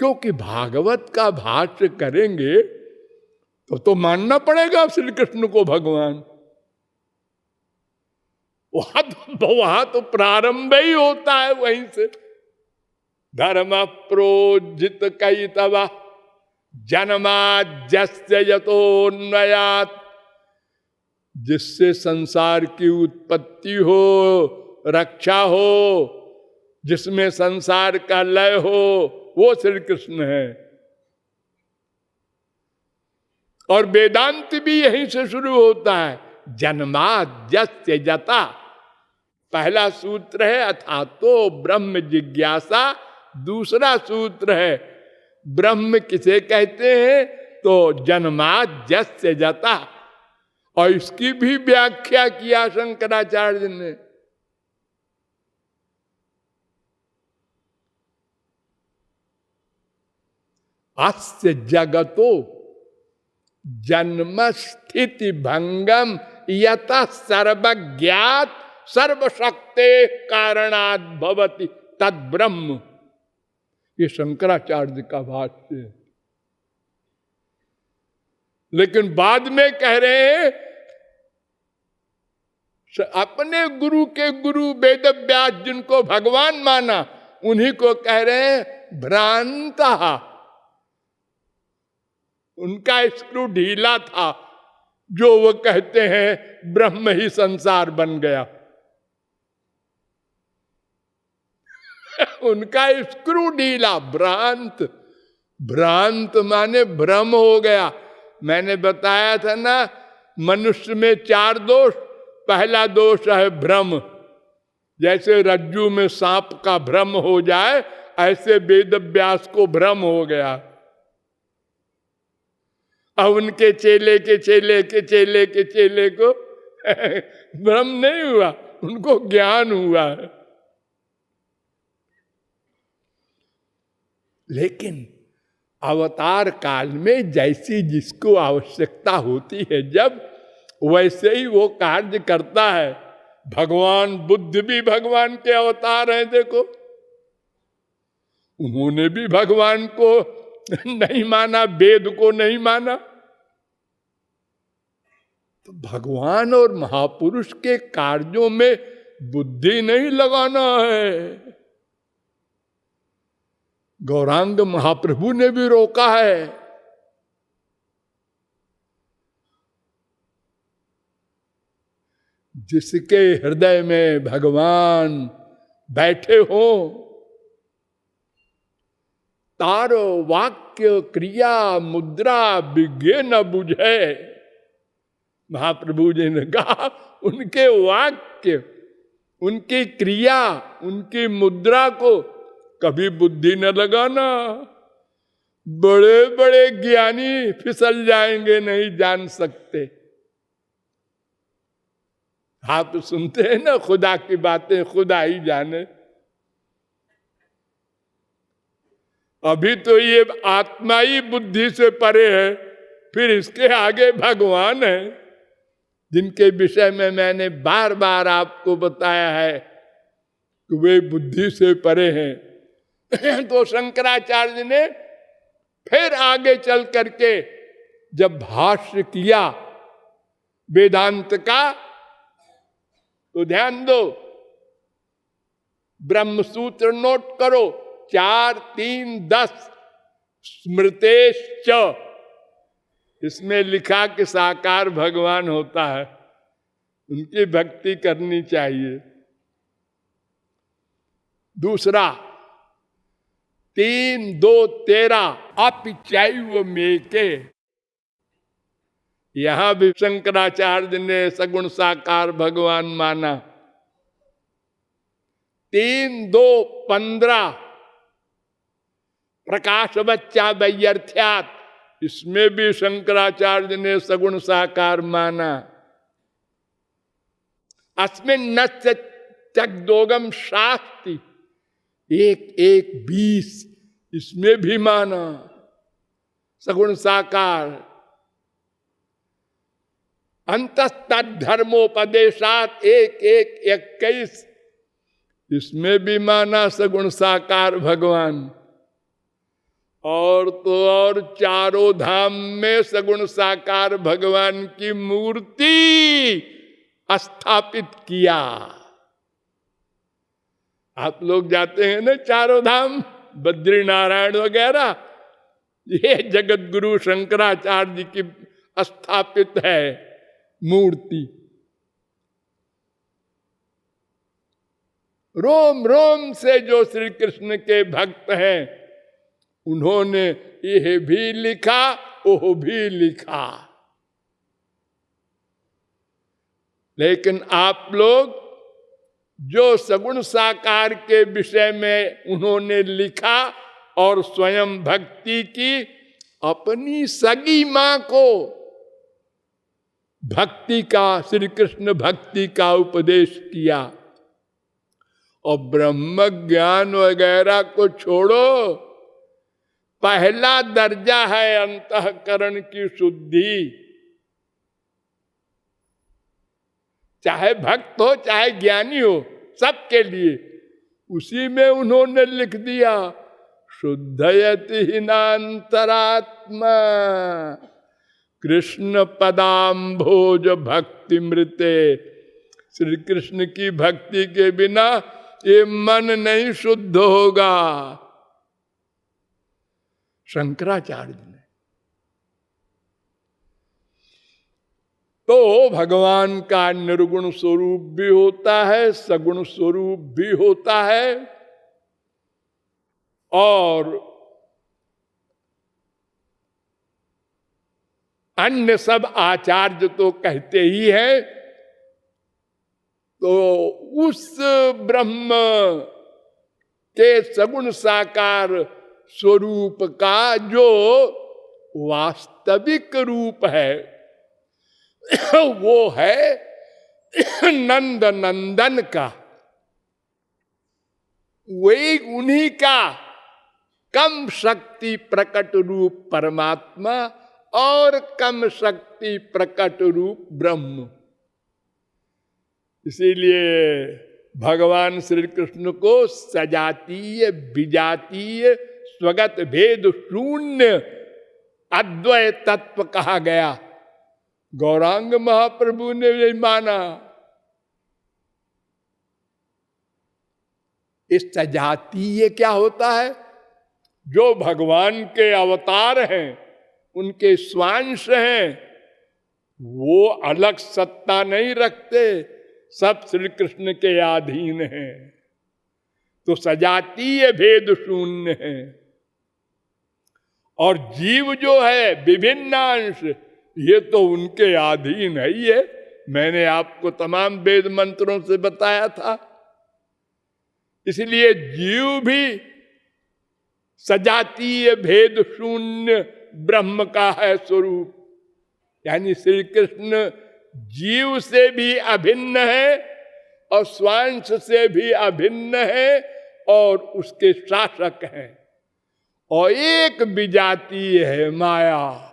क्योंकि भागवत का भाष्य करेंगे तो मानना पड़ेगा श्री कृष्ण को भगवान। वहां तो प्रारंभ ही होता है वहीं से। धर्म प्रोजित कई तवा जन्माद्यस्य यतोन्वयात्, जिससे संसार की उत्पत्ति हो, रक्षा हो, जिसमें संसार का लय हो, वो श्री कृष्ण है। और वेदांत भी यहीं से शुरू होता है, जन्माद्यस्य जता। पहला सूत्र है अथा तो ब्रह्म जिज्ञासा, दूसरा सूत्र है ब्रह्म किसे कहते हैं, तो जन्माद्यस्य जता। और इसकी भी व्याख्या किया शंकराचार्य ने। अस्य जगतो जन्म स्थिति भंगम यतः सर्वज्ञात सर्वशक्ते कारणात् भवति तद ब्रह्म। ये शंकराचार्य का भाष्य है। लेकिन बाद में कह रहे हैं, अपने गुरु के गुरु वेद व्यास जिनको भगवान माना, उन्हीं को कह रहे हैं भ्रांता। उनका स्क्रू ढीला था, जो वो कहते हैं ब्रह्म ही संसार बन गया। उनका स्क्रू ढीला, भ्रांत। भ्रांत माने भ्रम हो गया। मैंने बताया था ना, मनुष्य में 4 दोष। पहला दोष है भ्रम। जैसे रज्जू में सांप का भ्रम हो जाए, ऐसे वेद व्यास को भ्रम हो गया। अब उनके चेले के चेले के चेले के चेले को भ्रम नहीं हुआ, उनको ज्ञान हुआ। लेकिन अवतार काल में जैसी जिसको आवश्यकता होती है, जब वैसे ही वो कार्य करता है। भगवान बुद्ध भी भगवान के अवतार हैं। देखो, उन्होंने भी भगवान को नहीं माना, वेद को नहीं माना। तो भगवान और महापुरुष के कार्यों में बुद्धि नहीं लगाना है। गौरांग महाप्रभु ने भी रोका है। जिसके हृदय में भगवान बैठे हो, तारो वाक्य क्रिया मुद्रा विज्ञे न बुझे। महाप्रभु जी ने कहा, उनके वाक्य, उनकी क्रिया, उनकी मुद्रा को कभी बुद्धि न लगाना। बड़े बड़े ज्ञानी फिसल जाएंगे, नहीं जान सकते। आप सुनते हैं ना, खुदा की बातें खुदा ही जाने। अभी तो ये आत्मा ही बुद्धि से परे है, फिर इसके आगे भगवान है, जिनके विषय में मैंने बार बार आपको बताया है कि वे बुद्धि से परे हैं। तो शंकराचार्य ने फिर आगे चल करके जब भाष्य किया वेदांत का, तो ध्यान दो, ब्रह्म सूत्र नोट करो, 4, 3, 10 स्मृतेश्च। इसमें लिखा कि साकार भगवान होता है, उनकी भक्ति करनी चाहिए। दूसरा 3, 2, 13 अपिचैव मेके। यहां भी शंकराचार्य ने सगुण साकार भगवान माना। 3, 2, 15 प्रकाशवच्चा वैयर्थ्यात्। इसमें भी शंकराचार्य ने सगुण साकार माना। अस्मिन् न चक्दोगम शास्ति 1:1:20। इसमें भी माना सगुण साकार। अंतस्तद्धर्मोपदेशात 1:1:21। इसमें भी माना सगुण साकार भगवान। और तो और चारों धाम में सगुण साकार भगवान की मूर्ति स्थापित किया। आप लोग जाते हैं ना चारों धाम, बद्री नारायण वगैरह, ये जगत गुरु शंकराचार्य जी की स्थापित है मूर्ति। रोम रोम से जो श्री कृष्ण के भक्त हैं, उन्होंने यह भी लिखा वो भी लिखा। लेकिन आप लोग जो सगुण साकार के विषय में उन्होंने लिखा और स्वयं भक्ति की, अपनी सगी मां को भक्ति का, श्री कृष्ण भक्ति का उपदेश किया। और ब्रह्म ज्ञान वगैरह को छोड़ो, पहला दर्जा है अंतःकरण की शुद्धि। चाहे भक्त हो चाहे ज्ञानी हो, सबके लिए उसी में उन्होंने लिख दिया, शुद्धयति हीनांतरात्मा कृष्ण पदाम्भोज भक्ति मृते। श्री कृष्ण की भक्ति के बिना ये मन नहीं शुद्ध होगा। शंकराचार्य ने तो भगवान का निर्गुण स्वरूप भी होता है, सगुण स्वरूप भी होता है, और अन्य सब आचार्य तो कहते ही हैं। तो उस ब्रह्म के सगुण साकार स्वरूप का जो वास्तविक रूप है वो है नंद नंदन का। वही उन्हीं का कम शक्ति प्रकट रूप परमात्मा और कम शक्ति प्रकट रूप ब्रह्म। इसीलिए भगवान श्री कृष्ण को सजातीय विजातीय स्वगत भेद शून्य अद्वय तत्व कहा गया। गौरांग महाप्रभु ने यही माना। इस सजातीय क्या होता है? जो भगवान के अवतार हैं, उनके स्वांश हैं, वो अलग सत्ता नहीं रखते, सब श्री कृष्ण के अधीन हैं। तो सजातीय भेद शून्य है। और जीव जो है विभिन्न अंश, ये तो उनके अधीन है ही है। मैंने आपको तमाम वेद मंत्रों से बताया था। इसलिए जीव भी सजातीय भेद शून्य ब्रह्म का है स्वरूप। यानी श्री कृष्ण जीव से भी अभिन्न है और स्वांश से भी अभिन्न है और उसके शासक हैं। और एक विजातीय है माया,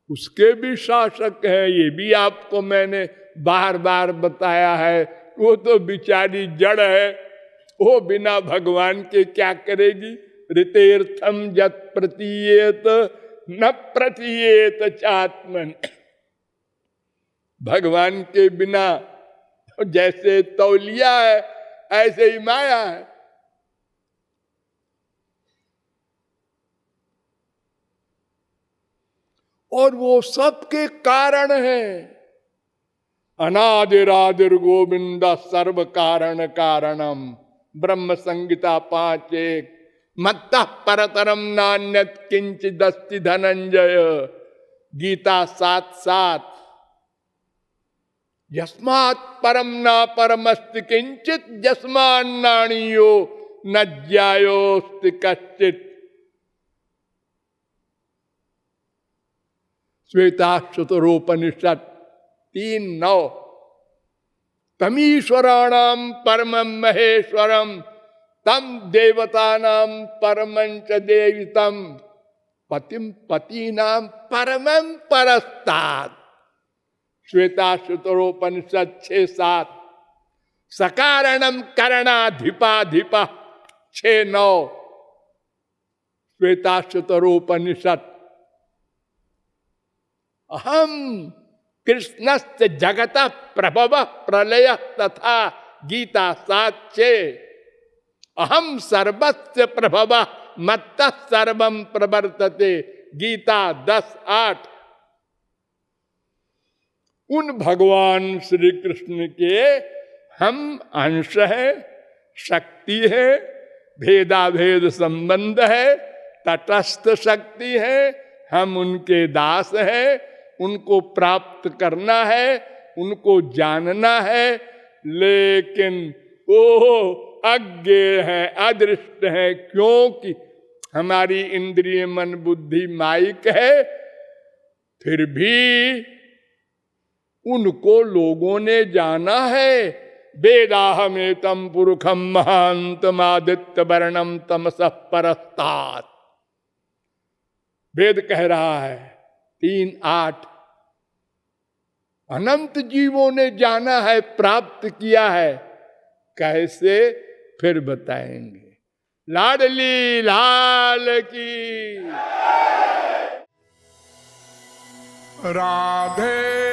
उसके भी शासक हैं। ये भी आपको मैंने बार बार बताया है। वो तो बिचारी जड़ है, वो बिना भगवान के क्या करेगी। ऋतेर्थम जत प्रतीयेत न प्रतीयेत चात्मन। भगवान के बिना जैसे तौलिया है, ऐसे ही माया है। और वो सबके कारण है। अनादिरादिर गोविंद सर्व कारण कारणम। ब्रह्म संहिता 5:1। मत्तः परतरम नान्यत किंचिदस्ति धनंजय। गीता 7:7। यस्मात् परम ना परमस्ति किंचित यस्मान्नाणीयो न ज्यायोस्ति कश्चित्। श्वेताश्वतरोपनिषद 3:9। तमीश्वराणाम परमं महेश्वरम तम देवतानां परमंच देवितम पतिम पतीनां परमं परस्तात्। श्वेताश्वतरोपनिषद 6:7। सकारणम करणाधिपाधिपः 6:9। श्वेताश्वतरोपनिषद। अहम कृष्णस्य जगत प्रभव प्रलय तथा। गीता 7:6। अहम सर्वस्य प्रभव मत्तः सर्वं प्रवर्तते। गीता 10:8। उन भगवान श्री कृष्ण के हम अंश है, शक्ति है, भेदाभेद संबंध है, तटस्थ शक्ति है, हम उनके दास हैं, उनको प्राप्त करना है, उनको जानना है, लेकिन वो अज्ञ हैं, अदृष्ट हैं, क्योंकि हमारी इंद्रिय मन बुद्धि माइक है। फिर भी उनको लोगों ने जाना है। वेदाहमेतम पुरुषम महांतमादित्य वर्णम तमसः परस्तात्, वेद कह रहा है 3:8। अनंत जीवों ने जाना है, प्राप्त किया है। कैसे, फिर बताएंगे। लाडली लाल की। राधे